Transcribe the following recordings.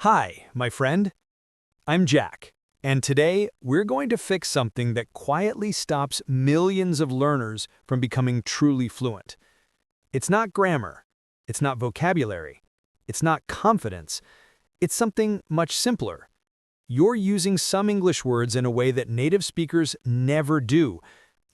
Hi, my friend. I'm Jack, and today we're going to fix something that quietly stops millions of learners from becoming truly fluent. It's not grammar, it's not vocabulary, it's not confidence, it's something much simpler. You're using some English words in a way that native speakers never do,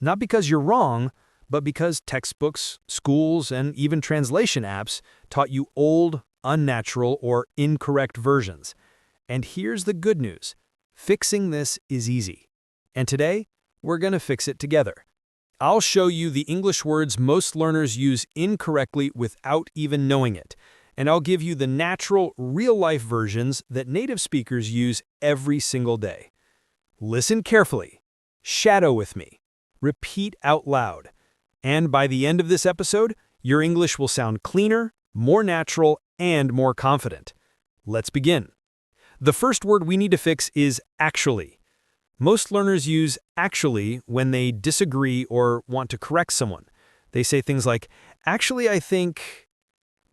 not because you're wrong, but because textbooks, schools, and even translation apps taught you old, unnatural, or incorrect versions. And here's the good news. Fixing this is easy. And today, we're going to fix it together. I'll show you the English words most learners use incorrectly without even knowing it. And I'll give you the natural, real-life versions that native speakers use every single day. Listen carefully. Shadow with me. Repeat out loud. And by the end of this episode, your English will sound cleaner, more natural, and more confident. Let's begin. The first word we need to fix is actually. Most learners use actually when they disagree or want to correct someone. They say things like, actually I think,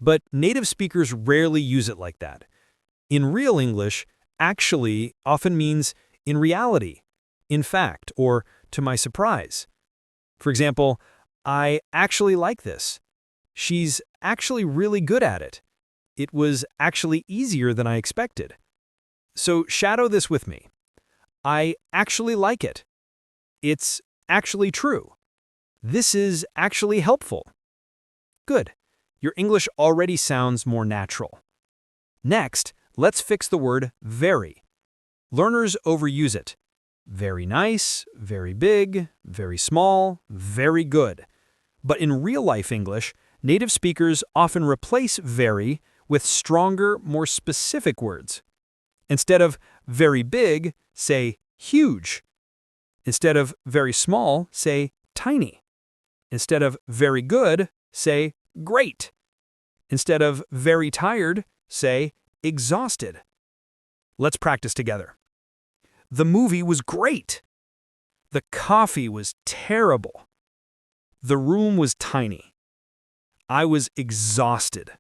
but native speakers rarely use it like that. In real English, actually often means in reality, in fact, or to my surprise. For example, I actually like this. She's actually really good at it. It was actually easier than I expected. So shadow this with me. I actually like it. It's actually true. This is actually helpful. Good. Your English already sounds more natural. Next, let's fix the word very. Learners overuse it. Very nice, very big, very small, very good. But in real-life English, native speakers often replace very with stronger, more specific words. Instead of very big, say huge. Instead of very small, say tiny. Instead of very good, say great. Instead of very tired, say exhausted. Let's practice together. The movie was great. The coffee was terrible. The room was tiny. I was exhausted.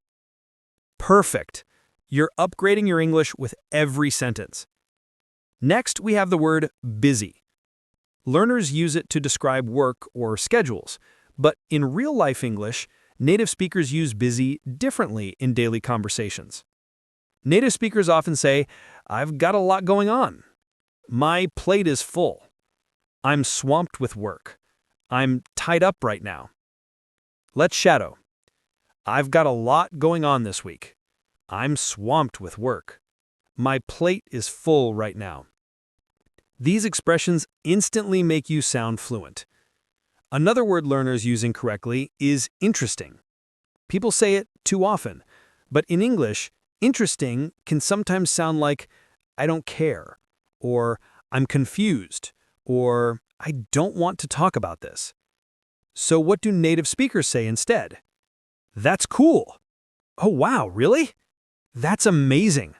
Perfect. You're upgrading your English with every sentence. Next, we have the word busy. Learners use it to describe work or schedules, but in real-life English, native speakers use busy differently in daily conversations. Native speakers often say, I've got a lot going on. My plate is full. I'm swamped with work. I'm tied up right now. Let's shadow. I've got a lot going on this week. I'm swamped with work. My plate is full right now. These expressions instantly make you sound fluent. Another word learners use incorrectly is interesting. People say it too often, but in English, interesting can sometimes sound like I don't care, or I'm confused, or I don't want to talk about this. So what do native speakers say instead? That's cool. Oh wow, really? That's amazing.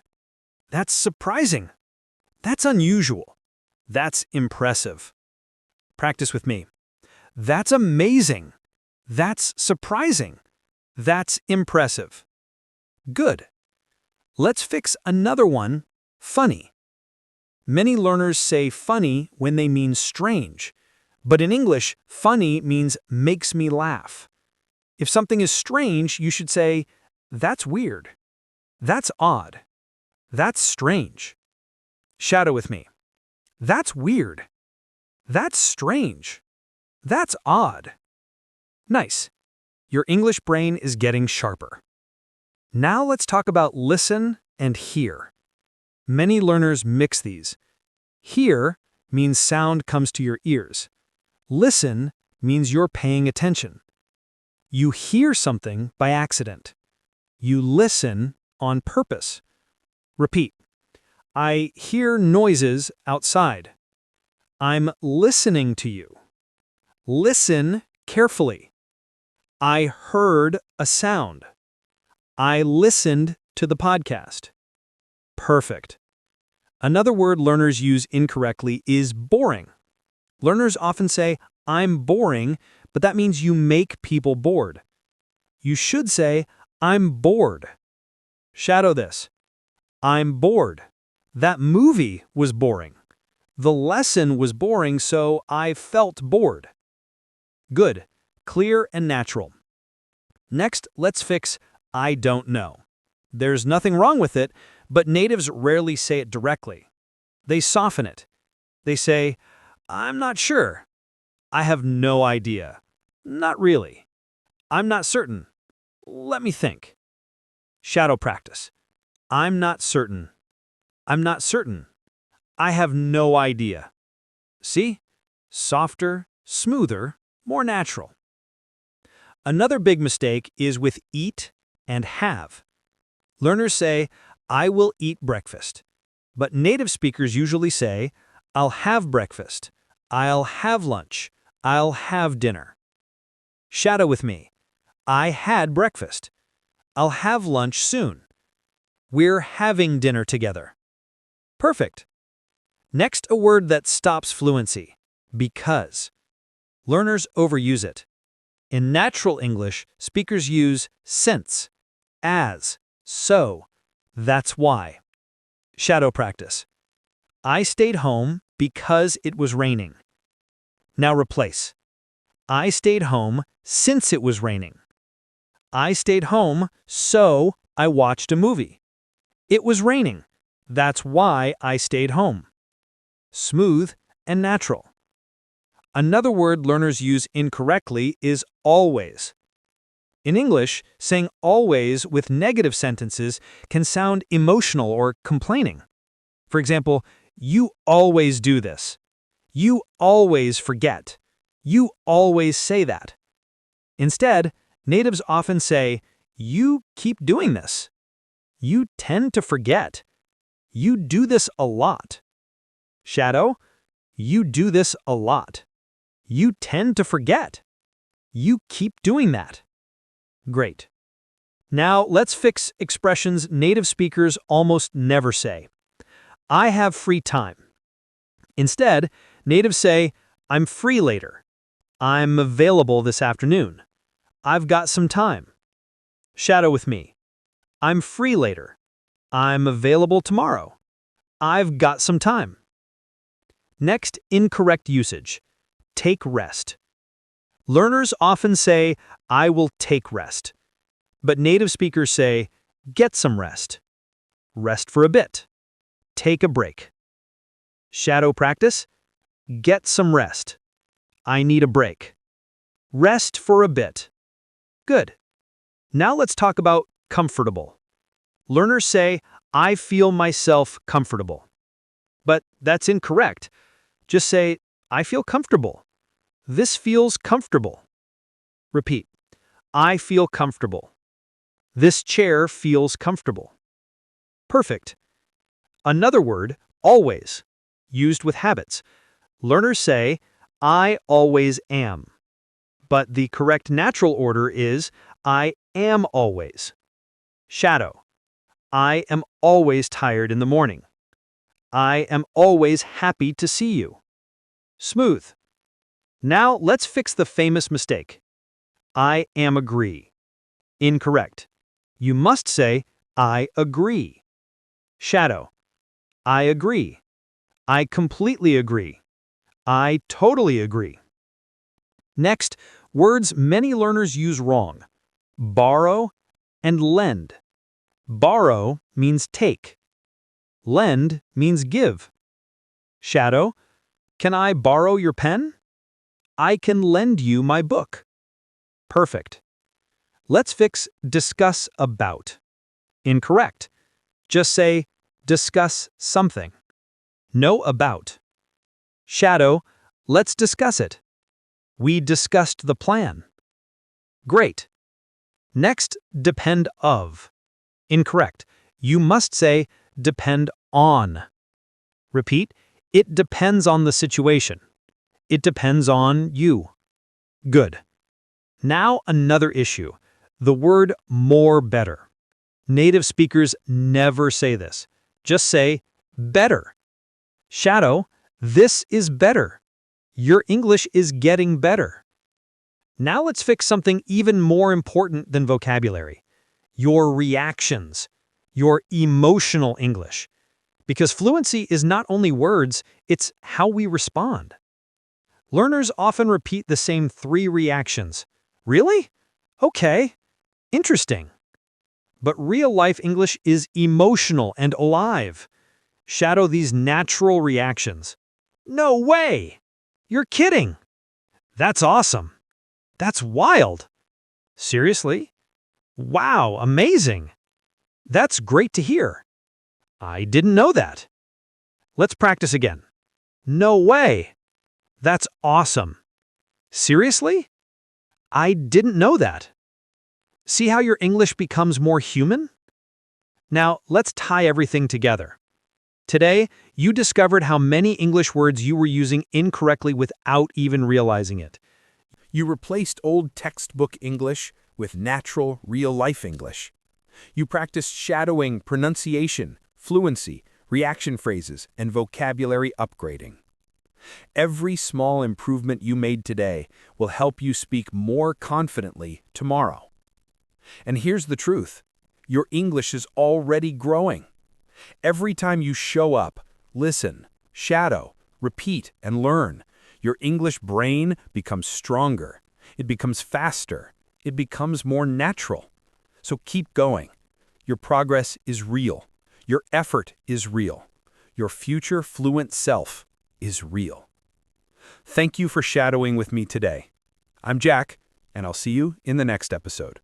That's surprising. That's unusual. That's impressive. Practice with me. That's amazing. That's surprising. That's impressive. Good. Let's fix another one, funny. Many learners say funny when they mean strange, but in English, funny means makes me laugh. If something is strange, you should say, that's weird. That's odd. That's strange. Shadow with me. That's weird. That's strange. That's odd. Nice. Your English brain is getting sharper. Now let's talk about listen and hear. Many learners mix these. Hear means sound comes to your ears. Listen means you're paying attention. You hear something by accident. You listen on purpose. Repeat. I hear noises outside. I'm listening to you. Listen carefully. I heard a sound. I listened to the podcast. Perfect. Another word learners use incorrectly is boring. Learners often say, I'm boring, but that means you make people bored. You should say, I'm bored. Shadow this. I'm bored. That movie was boring. The lesson was boring, so I felt bored. Good, clear and natural. Next, let's fix I don't know. There's nothing wrong with it, but natives rarely say it directly. They soften it. They say, I'm not sure. I have no idea. Not really. I'm not certain. Let me think. Shadow practice. I'm not certain. I'm not certain. I have no idea. See? Softer, smoother, more natural. Another big mistake is with eat and have. Learners say, I will eat breakfast. But native speakers usually say, I'll have breakfast. I'll have lunch. I'll have dinner. Shadow with me. I had breakfast. I'll have lunch soon. We're having dinner together. Perfect. Next, a word that stops fluency. Because. Learners overuse it. In natural English, speakers use since, as, so, that's why. Shadow practice. I stayed home because it was raining. Now replace. I stayed home since it was raining. I stayed home, so I watched a movie. It was raining. That's why I stayed home. Smooth and natural. Another word learners use incorrectly is always. In English, saying always with negative sentences can sound emotional or complaining. For example, you always do this. You always forget. You always say that. Instead, natives often say, you keep doing this. You tend to forget. You do this a lot. Shadow, you do this a lot. You tend to forget. You keep doing that. Great. Now let's fix expressions native speakers almost never say. I have free time. Instead, natives say, I'm free later. I'm available this afternoon. I've got some time. Shadow with me. I'm free later. I'm available tomorrow. I've got some time. Next, incorrect usage. Take rest. Learners often say, I will take rest. But native speakers say, get some rest. Rest for a bit. Take a break. Shadow practice. Get some rest. I need a break. Rest for a bit. Good. Now let's talk about comfortable. Learners say, I feel myself comfortable. But that's incorrect. Just say, I feel comfortable. This feels comfortable. Repeat. I feel comfortable. This chair feels comfortable. Perfect. Another word, always, used with habits. Learners say, I always am. But the correct natural order is, I am always. Shadow. I am always tired in the morning. I am always happy to see you. Smooth. Now let's fix the famous mistake. I am agree. Incorrect. You must say, I agree. Shadow. I agree. I completely agree. I totally agree. Next, words many learners use wrong. Borrow and lend. Borrow means take. Lend means give. Shadow. Can I borrow your pen? I can lend you my book. Perfect. Let's fix discuss about. Incorrect. Just say discuss something. No about. Shadow, let's discuss it. We discussed the plan. Great. Next, depend of. Incorrect. You must say depend on. Repeat, it depends on the situation. It depends on you. Good. Now another issue. The word more better. Native speakers never say this. Just say better. Shadow, this is better. Your English is getting better. Now let's fix something even more important than vocabulary. Your reactions. Your emotional English. Because fluency is not only words, it's how we respond. Learners often repeat the same 3 reactions. Really? Okay. Interesting. But real-life English is emotional and alive. Shadow these natural reactions. No way! You're kidding! That's awesome. That's wild. Seriously? Wow, amazing. That's great to hear. I didn't know that. Let's practice again. No way. That's awesome. Seriously? I didn't know that. See how your English becomes more human? Now, let's tie everything together. Today, you discovered how many English words you were using incorrectly without even realizing it. You replaced old textbook English with natural, real-life English. You practiced shadowing, pronunciation, fluency, reaction phrases, and vocabulary upgrading. Every small improvement you made today will help you speak more confidently tomorrow. And here's the truth. Your English is already growing. Every time you show up, listen, shadow, repeat, and learn, your English brain becomes stronger. It becomes faster. It becomes more natural. So keep going. Your progress is real. Your effort is real. Your future fluent self is real. Thank you for shadowing with me today. I'm Jack, and I'll see you in the next episode.